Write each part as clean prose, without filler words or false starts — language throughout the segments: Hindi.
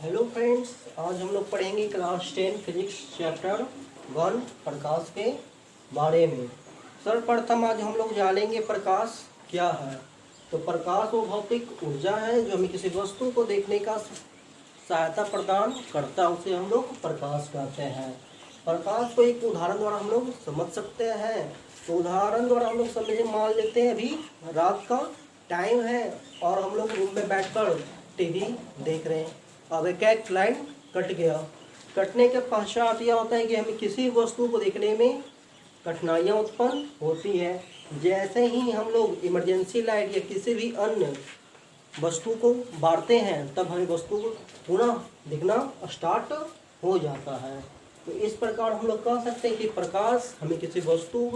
हेलो फ्रेंड्स, आज हम लोग पढ़ेंगे क्लास 10 फिजिक्स चैप्टर 1 प्रकाश के बारे में। सर्वप्रथम आज हम लोग जानेंगे प्रकाश क्या है। तो प्रकाश वो भौतिक ऊर्जा है जो हमें किसी वस्तु को देखने का सहायता प्रदान करता है, उसे हम लोग प्रकाश कहते हैं। प्रकाश को एक उदाहरण द्वारा हम लोग समझ सकते हैं। तो उदाहरण द्वारा हम लोग समझे, मान लेते हैं अभी रात का टाइम है और हम लोग रूम में बैठकर टीवी देख रहे हैं। अब एक लाइन कट गया। कटने के पश्चात यह होता है कि हमें किसी वस्तु को देखने में कठिनाइयाँ उत्पन्न होती है। जैसे ही हम लोग इमरजेंसी लाइट या किसी भी अन्य वस्तु को बारते हैं तब हमें वस्तु को पुनः दिखना स्टार्ट हो जाता है। तो इस प्रकार हम लोग कह सकते हैं कि प्रकाश हमें किसी वस्तु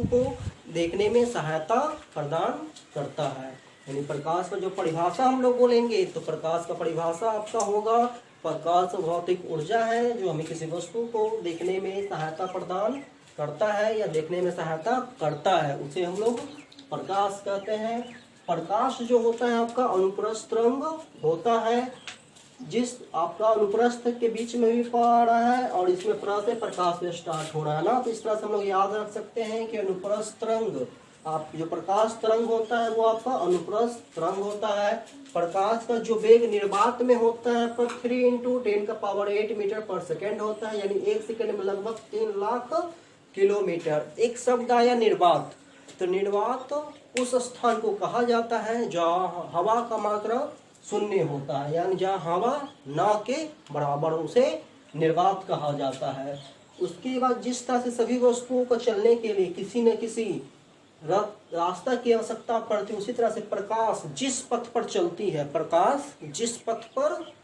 को देखने में सहायता प्रदान करता है। यानी प्रकाश का जो परिभाषा हम लोग बोलेंगे तो प्रकाश का परिभाषा आपका होगा, प्रकाश भौतिक ऊर्जा है जो हमें किसी वस्तु को देखने में सहायता प्रदान करता है या देखने में सहायता करता है, उसे हम लोग प्रकाश कहते हैं। प्रकाश जो होता है आपका अनुप्रस्थ तरंग होता है, जिस आपका अनुप्रस्थ के बीच में भी पा रहा है और इसमें प्र से प्रकाश से स्टार्ट हो रहा है ना। तो इस तरह से हम लोग याद रख सकते हैं कि अनुप्रस्थ तरंग, आप जो प्रकाश तरंग होता है वो आपका अनुप्रस्थ तरंग होता है। प्रकाश का जो वेग निर्वात में होता है पर 3 × 10⁸ मीटर पर सेकेंड होता है, यानी 1 सेकेंड में लगभग 3 लाख किलोमीटर। एक शब्द आया निर्वात। तो निर्वात उस स्थान को कहा जाता है जहाँ हवा का मात्रा शून्य होता है, यानी जहाँ हवा ना के बराबर, उसे निर्वात कहा जाता है। उसके बाद जिस तरह से सभी वस्तुओं को चलने के लिए किसी न किसी रास्ता की आवश्यकता पड़ती है, उसी तरह से प्रकाश जिस पथ पर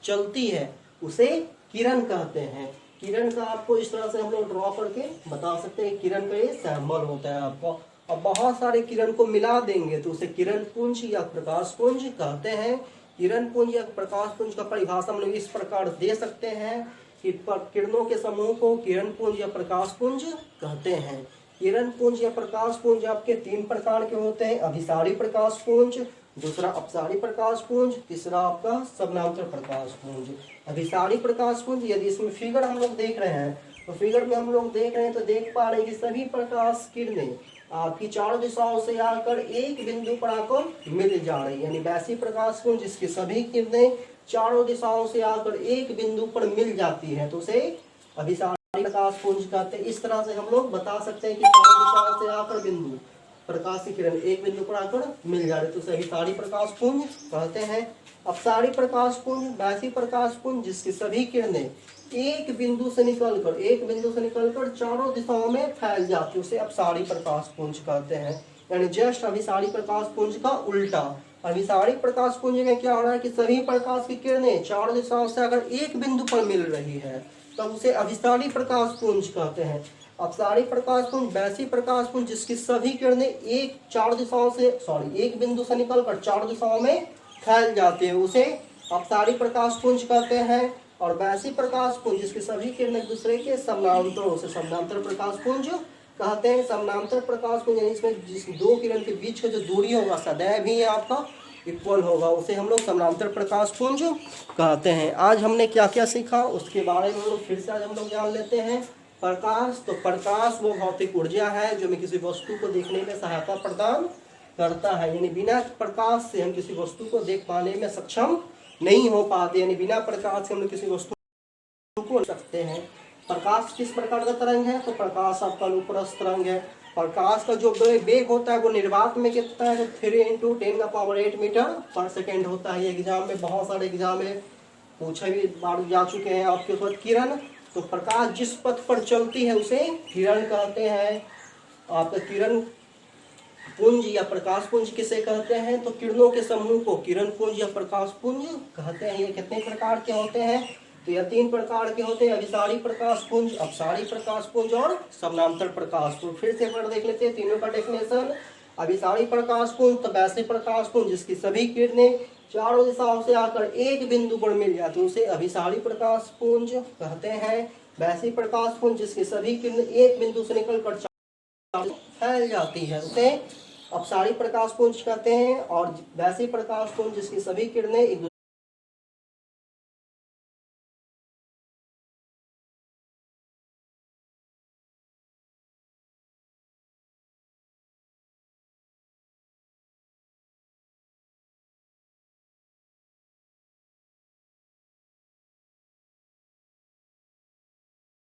चलती है उसे किरण कहते हैं। किरण का आपको इस तरह से हम लोग ड्रॉ करके बता सकते हैं। किरण का ये सिंबल होता है आपको। अब बहुत सारे किरण को मिला देंगे तो उसे किरण पुंज या प्रकाश पुंज कहते हैं। किरण पुंज या प्रकाश पुंज का परिभाषा हम लोग इस प्रकार दे सकते हैं कि किरणों के समूह को किरण पुंज या प्रकाश पुंज कहते हैं। किरण पुंज या प्रकाश पुंज आपके 3 प्रकार के होते हैं, अभिसारी प्रकाश पुंज, दूसरा अपसारी प्रकाश पुंज, तीसरा आपका समानांतर प्रकाश पुंज। अभिसारी प्रकाश पुंज, यदि इसमें फिगर हम लोग देख रहे हैं तो फिगर में हम लोग देख रहे हैं तो देख पा रहे हैं कि सभी प्रकाश किरणें आपकी 4 दिशाओं से आकर एक बिंदु पर आकर मिल जा रही है। यानी वैसी प्रकाश पुंज जिसकी सभी किरणें चारों दिशाओं से आकर एक बिंदु पर मिल जाती है तो उसे अभिसारी प्रकाश पुंज कहते हैं। इस तरह से हम लोग बता सकते हैं कि चारों दिशाओं से आकर बिंदु प्रकाश की किरण एक बिंदु पर आकर मिल जा रही है तो उसे अभिसारी प्रकाश पुंज कहते हैं। अपसारी प्रकाश पुंज वैसी प्रकाश पुंज जिसकी सभी किरणें एक बिंदु से निकलकर चारों दिशाओं में फैल जाती है, उसे अपसारी प्रकाश पुंज कहते हैं। यानी जस्ट अभिसारी प्रकाश पुंज का उल्टा। अभिसारी प्रकाश पुंज में क्या हो रहा है कि सभी प्रकाश की किरणें चारों दिशाओं से अगर एक बिंदु पर मिल रही है तब उसे अभिसारी प्रकाश पुंज कहते हैं। अपसारी प्रकाश पुंज वैसी प्रकाश पुंज जिसकी सभी किरणें एक बिंदु से निकलकर 4 दिशाओं में फैल जाती है, उसे अपसारी प्रकाश पुंज कहते हैं। और वैसी प्रकाश पुंज जिसकी सभी किरणें एक दूसरे के समानांतर, उसे समानांतर प्रकाश पुंज कहते हैं। समानांतर प्रकाश पुंज यानी इसमें जिस 2 किरण के बीच का जो दूरी होगा सदैव ही आपका इक्वल होगा, उसे हम लोग समानांतर प्रकाश पुंज कहते हैं। आज हमने क्या क्या सीखा उसके बारे में हम लोग फिर से आज हम लोग जान लेते हैं। प्रकाश, तो प्रकाश वो भौतिक ऊर्जा है जो हमें किसी वस्तु को देखने में सहायता प्रदान करता है। यानी बिना प्रकाश से हम किसी वस्तु को देख पाने में सक्षम नहीं हो पाते, यानी बिना प्रकाश से हम लोग किसी वस्तु को सकते हैं। प्रकाश किस प्रकार का तरंग है? तो प्रकाश आपका अनुप्रस्थ तरंग है। प्रकाश का जो वेग होता है वो निर्वात में कितना है? 3 × 10⁸ मीटर पर सेकेंड होता है। एग्जाम में बहुत सारे एग्जाम में पूछे भी बार जा चुके हैं आपके ऊपर। किरण, तो प्रकाश जिस पथ पर चलती है उसे किरण कहते हैं। आपका किरण पुंज या प्रकाश पुंज किसे कहते हैं? तो किरणों के समूह को किरण पुंज या प्रकाश पुंज कहते हैं। ये कितने प्रकार के होते हैं? तो यह 3 प्रकार के होते हैं, अभिसारी प्रकाश पुंज, अपसारी प्रकाश पुंज और समानांतर प्रकाश पुंज। फिर से एक बार देख लेते हैं तीनों का डेफिनेशन। अभिसारी प्रकाश पुंज तो वैसे प्रकाश पुंज जिसकी सभी किरणें चारों दिशाओं से आकर एक बिंदु पर मिल जाती है, उसे अभिसारी प्रकाश पुंज कहते हैं। वैसी प्रकाश पुंज जिसकी सभी किरणें एक बिंदु से निकलकर फैल जाती है, उसे अपसारी प्रकाश पुंज कहते हैं। और वैसी प्रकाश पुंज जिसकी सभी किरणें